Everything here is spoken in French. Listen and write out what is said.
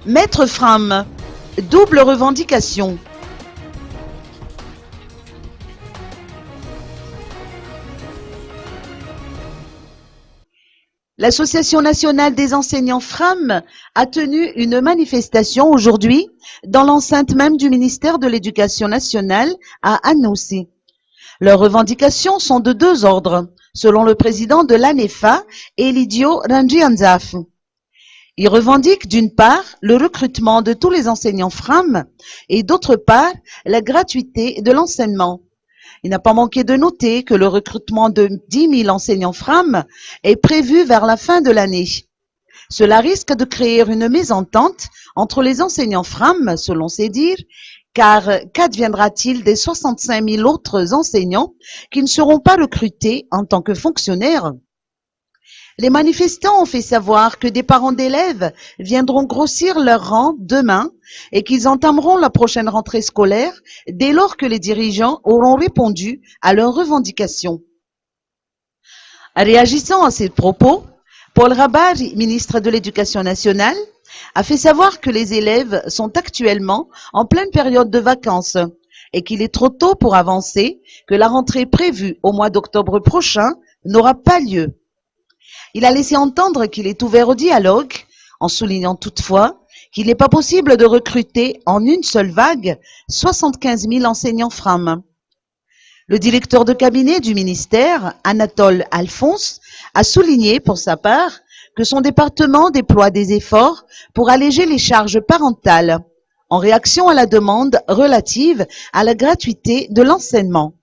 Maître Fram, double revendication. L'Association nationale des enseignants Fram a tenu une manifestation aujourd'hui dans l'enceinte même du ministère de l'Éducation nationale à Anoussi. Leurs revendications sont de deux ordres, selon le président de l'ANEFA, Elidio Rangianzaf. Ils revendiquent d'une part le recrutement de tous les enseignants Fram et d'autre part la gratuité de l'enseignement. Il n'a pas manqué de noter que le recrutement de 10 000 enseignants Fram est prévu vers la fin de l'année. Cela risque de créer une mésentente entre les enseignants Fram, selon ses dires, car qu'adviendra-t-il des 65 000 autres enseignants qui ne seront pas recrutés en tant que fonctionnaires? Les manifestants ont fait savoir que des parents d'élèves viendront grossir leur rang demain et qu'ils entameront la prochaine rentrée scolaire dès lors que les dirigeants auront répondu à leurs revendications. Réagissant à ces propos, Paul Rabari, ministre de l'Éducation nationale, a fait savoir que les élèves sont actuellement en pleine période de vacances et qu'il est trop tôt pour avancer que la rentrée prévue au mois d'octobre prochain n'aura pas lieu. Il a laissé entendre qu'il est ouvert au dialogue, en soulignant toutefois qu'il n'est pas possible de recruter en une seule vague 75 000 enseignants Fram. Le directeur de cabinet du ministère, Anatole Alphonse, a souligné pour sa part que son département déploie des efforts pour alléger les charges parentales, en réaction à la demande relative à la gratuité de l'enseignement.